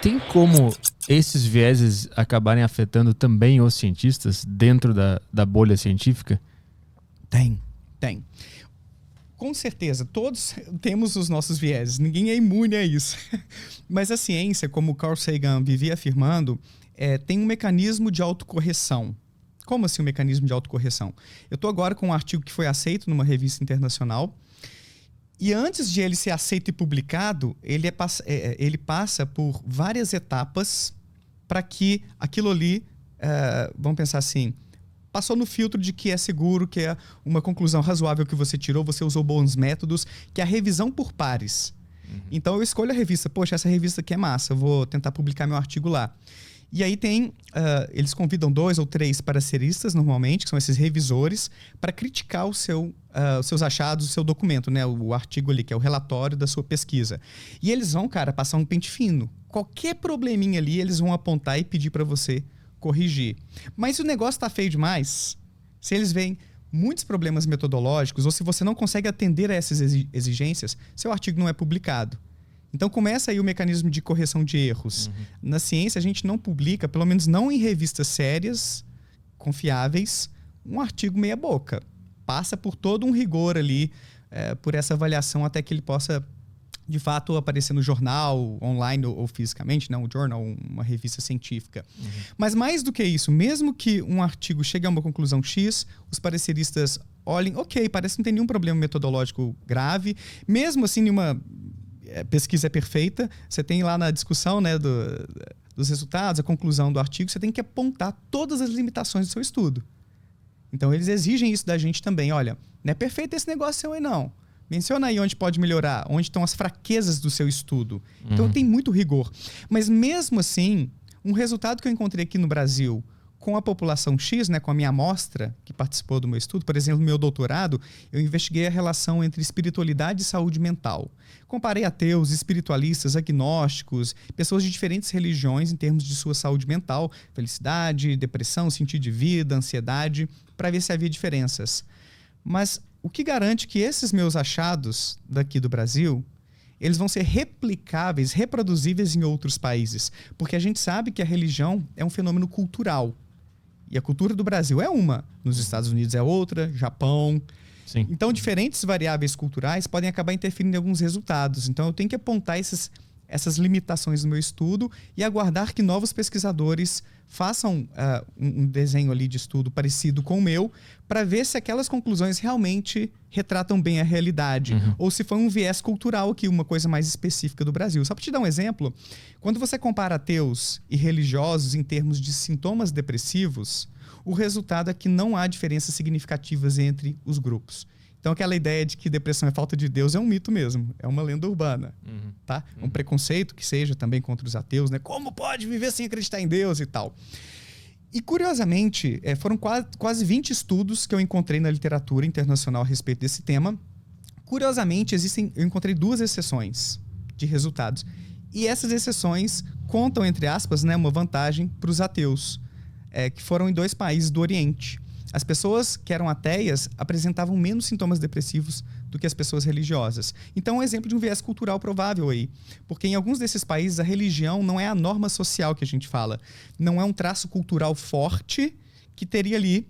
Tem como esses vieses acabarem afetando também os cientistas dentro da bolha científica? Tem. Com certeza, todos temos os nossos vieses, ninguém é imune a isso. Mas a ciência, como Carl Sagan vivia afirmando, tem um mecanismo de autocorreção. Como assim um mecanismo de autocorreção? Eu estou agora com um artigo que foi aceito numa revista internacional, e antes de ele ser aceito e publicado, ele passa por várias etapas para que aquilo ali, vamos pensar assim, passou no filtro de que é seguro, que é uma conclusão razoável que você tirou, você usou bons métodos, que é a revisão por pares. Então eu escolho a revista, poxa, essa revista aqui é massa, eu vou tentar publicar meu artigo lá. E aí eles convidam 2 ou 3 pareceristas, normalmente, que são esses revisores, para criticar os seus achados, o seu documento, né? O artigo ali, que é o relatório da sua pesquisa. E eles vão, cara, passar um pente fino. Qualquer probleminha ali, eles vão apontar e pedir para você corrigir. Mas se o negócio tá feio demais, se eles veem muitos problemas metodológicos, ou se você não consegue atender a essas exigências, seu artigo não é publicado. Então começa aí o mecanismo de correção de erros. Na ciência a gente não publica, pelo menos não em revistas sérias, confiáveis, um artigo meia boca. Passa por todo um rigor ali, por essa avaliação até que ele possa, de fato, aparecer no jornal, online ou fisicamente, não, um jornal, uma revista científica. Mas mais do que isso, mesmo que um artigo chegue a uma conclusão X, os pareceristas olhem, ok, parece que não tem nenhum problema metodológico grave, mesmo assim nenhuma pesquisa é perfeita, você tem lá na discussão, né, dos resultados, a conclusão do artigo, você tem que apontar todas as limitações do seu estudo. Então eles exigem isso da gente também. Olha, não é perfeito esse negócio seu aí não. Menciona aí onde pode melhorar, onde estão as fraquezas do seu estudo. Então tem muito rigor. Mas mesmo assim, um resultado que eu encontrei aqui no Brasil com a população X, né, com a minha amostra que participou do meu estudo, por exemplo, no meu doutorado, eu investiguei a relação entre espiritualidade e saúde mental. Comparei ateus, espiritualistas, agnósticos, pessoas de diferentes religiões em termos de sua saúde mental, felicidade, depressão, sentido de vida, ansiedade, para ver se havia diferenças. Mas o que garante que esses meus achados daqui do Brasil, eles vão ser replicáveis, reproduzíveis em outros países? Porque a gente sabe que a religião é um fenômeno cultural. E a cultura do Brasil é uma, nos Estados Unidos é outra, Japão. Sim. Então, diferentes variáveis culturais podem acabar interferindo em alguns resultados. Então, eu tenho que apontar essas limitações no meu estudo e aguardar que novos pesquisadores façam um desenho ali de estudo parecido com o meu, para ver se aquelas conclusões realmente retratam bem a realidade, ou se foi um viés cultural aqui, uma coisa mais específica do Brasil. Só para te dar um exemplo, quando você compara ateus e religiosos em termos de sintomas depressivos, o resultado é que não há diferenças significativas entre os grupos. Então, aquela ideia de que depressão é falta de Deus é um mito mesmo. É uma lenda urbana. Tá? Um preconceito que seja também contra os ateus, né? Como pode viver sem acreditar em Deus e tal? E, curiosamente, foram quase 20 estudos que eu encontrei na literatura internacional a respeito desse tema. Curiosamente, eu encontrei 2 exceções de resultados. E essas exceções contam, entre aspas, né, uma vantagem para os ateus, que foram em 2 países do Oriente. As pessoas que eram ateias apresentavam menos sintomas depressivos do que as pessoas religiosas. Então, é um exemplo de um viés cultural provável aí. Porque em alguns desses países, a religião não é a norma social que a gente fala. Não é um traço cultural forte que teria ali,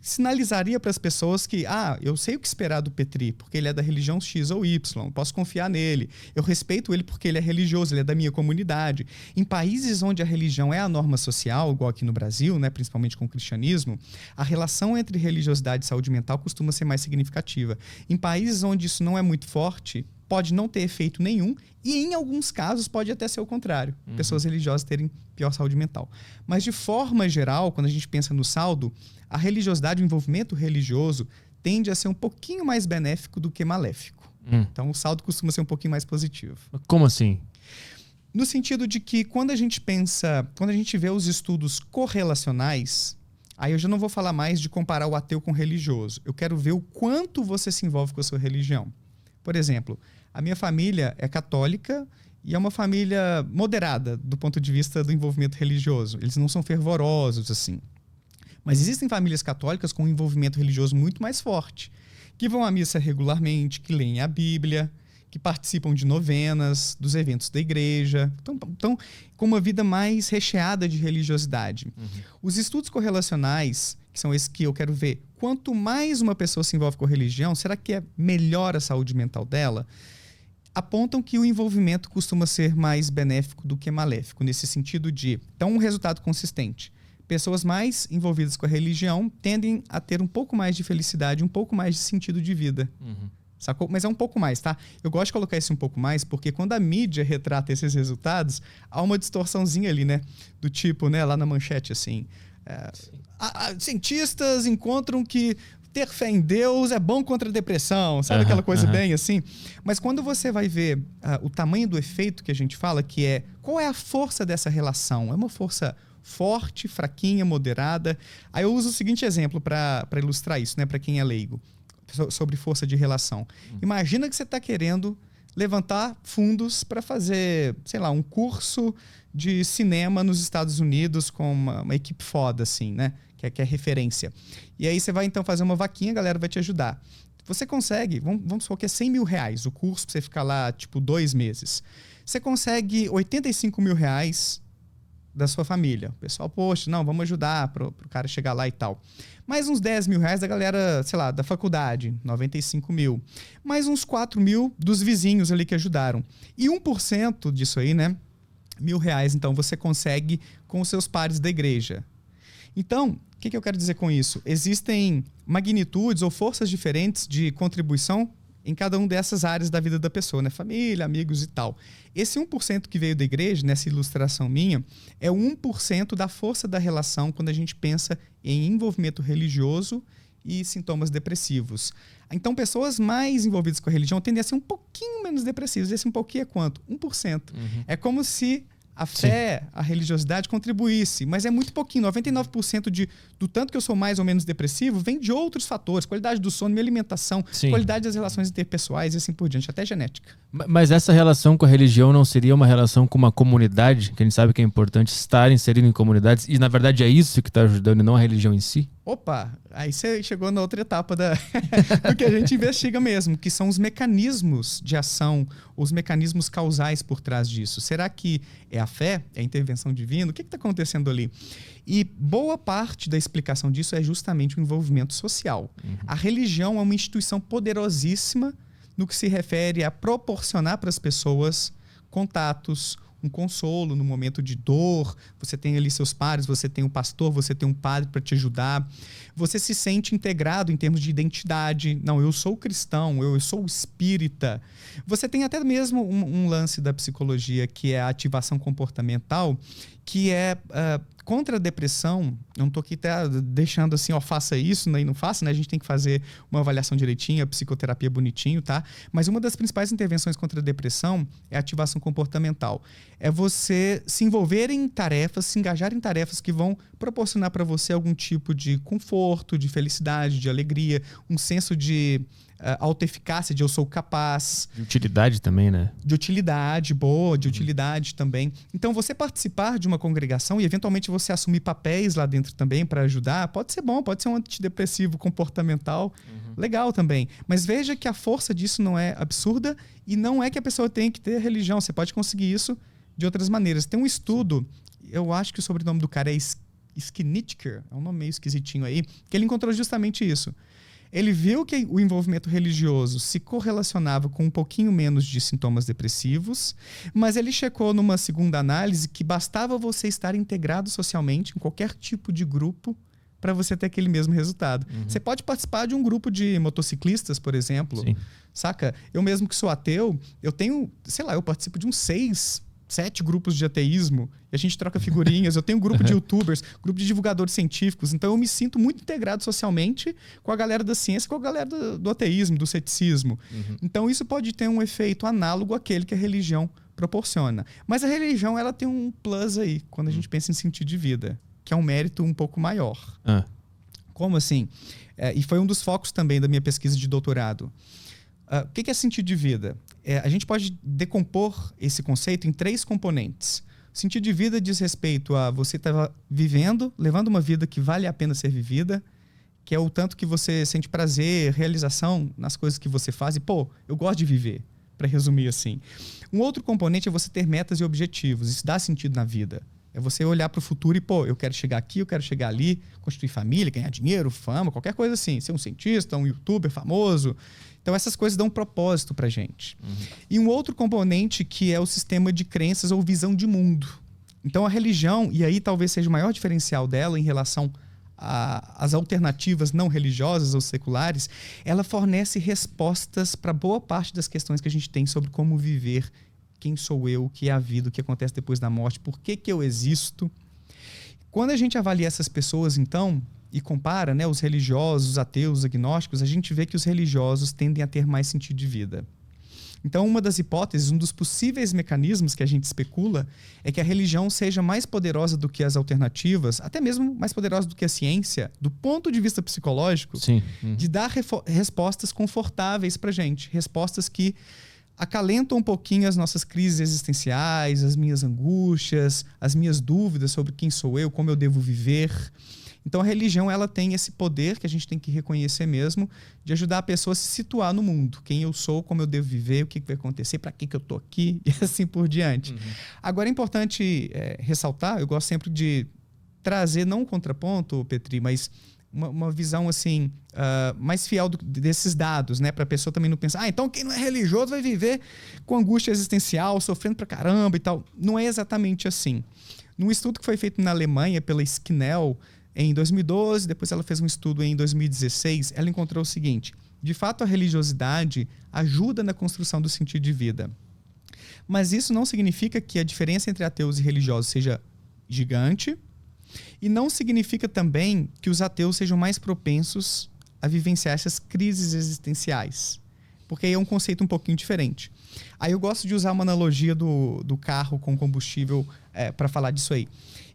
sinalizaria para as pessoas que, eu sei o que esperar do Petri, porque ele é da religião X ou Y, posso confiar nele. Eu respeito ele porque ele é religioso, ele é da minha comunidade. Em países onde a religião é a norma social, igual aqui no Brasil, né, principalmente com o cristianismo, a relação entre religiosidade e saúde mental costuma ser mais significativa. Em países onde isso não é muito forte, pode não ter efeito nenhum e, em alguns casos, pode até ser o contrário. Pessoas religiosas terem pior saúde mental. Mas, de forma geral, quando a gente pensa no saldo, a religiosidade, o envolvimento religioso, tende a ser um pouquinho mais benéfico do que maléfico. Então, o saldo costuma ser um pouquinho mais positivo. Como assim? No sentido de que, quando a gente vê os estudos correlacionais, aí eu já não vou falar mais de comparar o ateu com o religioso. Eu quero ver o quanto você se envolve com a sua religião. Por exemplo, a minha família é católica e é uma família moderada do ponto de vista do envolvimento religioso. Eles não são fervorosos, assim. Mas existem famílias católicas com um envolvimento religioso muito mais forte, que vão à missa regularmente, que leem a Bíblia, que participam de novenas, dos eventos da igreja. Então com uma vida mais recheada de religiosidade. Os estudos correlacionais, que são esses que eu quero ver, quanto mais uma pessoa se envolve com a religião, será que melhora a saúde mental dela? Apontam que o envolvimento costuma ser mais benéfico do que maléfico, nesse sentido de... Então, um resultado consistente. Pessoas mais envolvidas com a religião tendem a ter um pouco mais de felicidade, um pouco mais de sentido de vida. Sacou? Mas é um pouco mais, tá? Eu gosto de colocar esse um pouco mais, porque quando a mídia retrata esses resultados, há uma distorçãozinha ali, né? Do tipo, né? Lá na manchete, assim... cientistas encontram que ter fé em Deus é bom contra a depressão, sabe aquela coisa bem assim? Mas quando você vai ver o tamanho do efeito que a gente fala, que é qual é a força dessa relação? É uma força forte, fraquinha, moderada? Aí eu uso o seguinte exemplo para ilustrar isso, né? Para quem é leigo, sobre força de relação. Imagina que você está querendo levantar fundos para fazer, sei lá, um curso de cinema nos Estados Unidos com uma equipe foda, assim, né? Que é referência. E aí você vai, então, fazer uma vaquinha, a galera vai te ajudar. Você consegue, vamos supor que é 100 mil reais o curso, pra você ficar lá, tipo, 2 meses. Você consegue 85 mil reais da sua família. O pessoal, poxa, não, vamos ajudar pro cara chegar lá e tal. Mais uns 10 mil reais da galera, sei lá, da faculdade, 95 mil. Mais uns 4 mil dos vizinhos ali que ajudaram. E 1% disso aí, né? R$1.000, então, você consegue com os seus pares da igreja. Então, o que eu quero dizer com isso? Existem magnitudes ou forças diferentes de contribuição em cada uma dessas áreas da vida da pessoa, né? Família, amigos e tal. Esse 1% que veio da igreja, nessa ilustração minha, é o 1% da força da relação quando a gente pensa em envolvimento religioso e sintomas depressivos. Então, pessoas mais envolvidas com a religião tendem a ser um pouquinho menos depressivas. Esse um pouquinho é quanto? 1%. É como se a fé, a religiosidade contribuísse, mas é muito pouquinho. 99% do tanto que eu sou mais ou menos depressivo vem de outros fatores. Qualidade do sono, minha alimentação, qualidade das relações interpessoais e assim por diante, até genética. Mas essa relação com a religião não seria uma relação com uma comunidade? Que a gente sabe que é importante estar inserido em comunidades e, na verdade, é isso que está ajudando e não a religião em si? Opa, aí você chegou na outra etapa do que a gente investiga mesmo, que são os mecanismos de ação, os mecanismos causais por trás disso. Será que é a fé? É a intervenção divina? O que está acontecendo ali? E boa parte da explicação disso é justamente o envolvimento social. A religião é uma instituição poderosíssima no que se refere a proporcionar para as pessoas contatos, um consolo no momento de dor. Você tem ali seus pares, você tem um pastor, você tem um padre para te ajudar. Você se sente integrado em termos de identidade. Não, eu sou cristão, eu sou espírita. Você tem até mesmo um lance da psicologia que é a ativação comportamental, que é contra a depressão. Eu não estou aqui deixando assim, ó, faça isso, né, e não faça, né? A gente tem que fazer uma avaliação direitinha, a psicoterapia bonitinho, tá? Mas uma das principais intervenções contra a depressão é a ativação comportamental. É você se envolver em tarefas, se engajar em tarefas que vão proporcionar para você algum tipo de conforto, de felicidade, de alegria, um senso de autoeficácia, de eu sou capaz. De utilidade também, né? De utilidade, boa, de utilidade também. Então, você participar de uma congregação e, eventualmente, você assumir papéis lá dentro também para ajudar, pode ser bom, pode ser um antidepressivo comportamental, legal também. Mas veja que a força disso não é absurda e não é que a pessoa tem que ter religião. Você pode conseguir isso de outras maneiras. Tem um estudo, eu acho que o sobrenome do cara é Sknitker, é um nome meio esquisitinho aí, que ele encontrou justamente isso. Ele viu que o envolvimento religioso se correlacionava com um pouquinho menos de sintomas depressivos, mas ele checou numa segunda análise que bastava você estar integrado socialmente em qualquer tipo de grupo para você ter aquele mesmo resultado. Você pode participar de um grupo de motociclistas, por exemplo, saca? Eu mesmo que sou ateu, eu tenho, sei lá, eu participo de uns 7 grupos de ateísmo, e a gente troca figurinhas. Eu tenho um grupo de youtubers, grupo de divulgadores científicos, então eu me sinto muito integrado socialmente com a galera da ciência, com a galera do ateísmo, do ceticismo. Então isso pode ter um efeito análogo àquele que a religião proporciona. Mas a religião, ela tem um plus aí, quando a gente pensa em sentido de vida, que é um mérito um pouco maior. Como assim? E foi um dos focos também da minha pesquisa de doutorado. O que é sentido de vida? A gente pode decompor esse conceito em 3 componentes. Sentido de vida diz respeito a você estar vivendo, levando uma vida que vale a pena ser vivida, que é o tanto que você sente prazer, realização nas coisas que você faz. E, pô, eu gosto de viver. para resumir assim. Um outro componente é você ter metas e objetivos. Isso dá sentido na vida. É você olhar para o futuro e, pô, eu quero chegar aqui, eu quero chegar ali, construir família, ganhar dinheiro, fama, qualquer coisa assim. Ser um cientista, um youtuber famoso. Então, essas coisas dão um propósito pra gente. E um outro componente que é o sistema de crenças ou visão de mundo. Então, a religião, e aí talvez seja o maior diferencial dela em relação às alternativas não religiosas ou seculares, ela fornece respostas para boa parte das questões que a gente tem sobre como viver, quem sou eu, o que é a vida, o que acontece depois da morte, por que eu existo. Quando a gente avalia essas pessoas, então, e compara, né, os religiosos, os ateus, os agnósticos, a gente vê que os religiosos tendem a ter mais sentido de vida. Então, uma das hipóteses, um dos possíveis mecanismos que a gente especula é que a religião seja mais poderosa do que as alternativas, até mesmo mais poderosa do que a ciência, do ponto de vista psicológico, Sim. de dar respostas confortáveis pra gente, respostas que acalentam um pouquinho as nossas crises existenciais, as minhas angústias, as minhas dúvidas sobre quem sou eu, como eu devo viver. Então a religião, ela tem esse poder que a gente tem que reconhecer mesmo, de ajudar a pessoa a se situar no mundo. Quem eu sou, como eu devo viver, o que vai acontecer, para que eu tô aqui e assim por diante. Agora é importante ressaltar, eu gosto sempre de trazer, não um contraponto, Petri, mas uma visão assim mais fiel desses dados, né? Para a pessoa também não pensar, então quem não é religioso vai viver com angústia existencial, sofrendo pra caramba e tal. Não é exatamente assim. Num estudo que foi feito na Alemanha pela Skinnell, em 2012, depois ela fez um estudo em 2016, ela encontrou o seguinte: de fato a religiosidade ajuda na construção do sentido de vida. Mas isso não significa que a diferença entre ateus e religiosos seja gigante, e não significa também que os ateus sejam mais propensos a vivenciar essas crises existenciais. Porque aí é um conceito um pouquinho diferente. Aí eu gosto de usar uma analogia do carro com combustível para falar disso aí.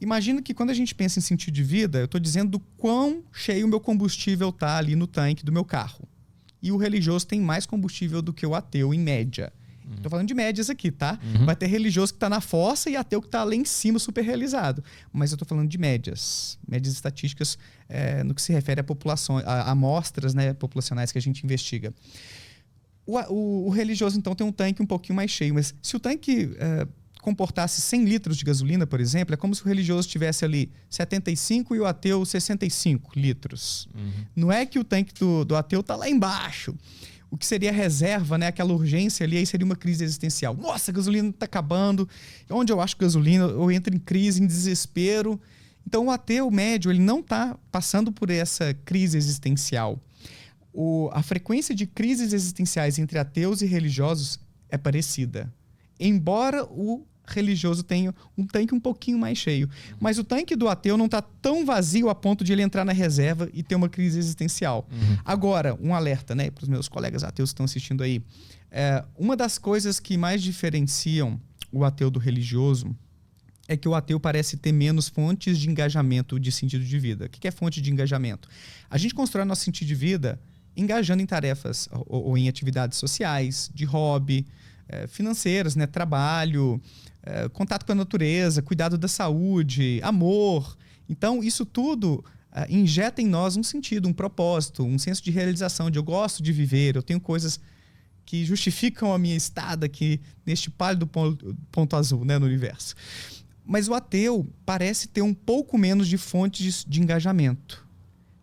Imagina que quando a gente pensa em sentido de vida, eu estou dizendo do quão cheio o meu combustível está ali no tanque do meu carro. E o religioso tem mais combustível do que o ateu, em média. Estou falando de médias aqui, tá? Vai ter religioso que está na fossa e ateu que está lá em cima, super realizado. Mas eu estou falando de médias. Médias estatísticas no que se refere a populações, a amostras, né, populacionais que a gente investiga. O religioso, então, tem um tanque um pouquinho mais cheio. Mas se o tanque comportasse 100 litros de gasolina, por exemplo, é como se o religioso tivesse ali 75 e o ateu 65 litros. Não é que o tanque do ateu está lá embaixo. O que seria reserva, né? Aquela urgência ali, aí seria uma crise existencial. Nossa, a gasolina está acabando. Onde eu acho gasolina, eu entro em crise, em desespero. Então, o ateu médio, ele não está passando por essa crise existencial. A frequência de crises existenciais entre ateus e religiosos é parecida. Embora o religioso tenha um tanque um pouquinho mais cheio. Mas o tanque do ateu não está tão vazio a ponto de ele entrar na reserva e ter uma crise existencial. Agora, um alerta, né, para os meus colegas ateus que estão assistindo aí. Uma das coisas que mais diferenciam o ateu do religioso é que o ateu parece ter menos fontes de engajamento de sentido de vida. O que é fonte de engajamento? A gente constrói nosso sentido de vida engajando em tarefas ou em atividades sociais, de hobby, financeiras, né? Trabalho, contato com a natureza, cuidado da saúde, amor. Então, isso tudo injeta em nós um sentido, um propósito, um senso de realização, de eu gosto de viver, eu tenho coisas que justificam a minha estada aqui neste pálido ponto azul, né, no universo. Mas o ateu parece ter um pouco menos de fontes de engajamento.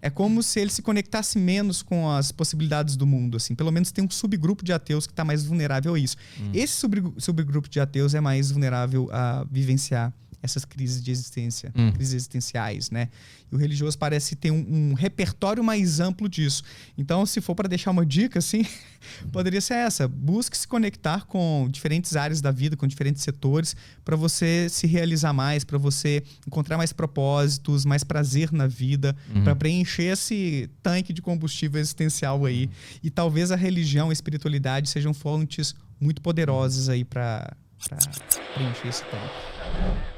É como se ele se conectasse menos com as possibilidades do mundo, assim. Pelo menos tem um subgrupo de ateus que está mais vulnerável a isso. Esse subgrupo de ateus é mais vulnerável a vivenciar essas crises de existência, crises existenciais, né? E o religioso parece ter um repertório mais amplo disso. Então, se for para deixar uma dica, assim, poderia ser essa. Busque se conectar com diferentes áreas da vida, com diferentes setores, para você se realizar mais, para você encontrar mais propósitos, mais prazer na vida, para preencher esse tanque de combustível existencial aí. E talvez a religião e a espiritualidade sejam fontes muito poderosas aí para preencher esse tanque.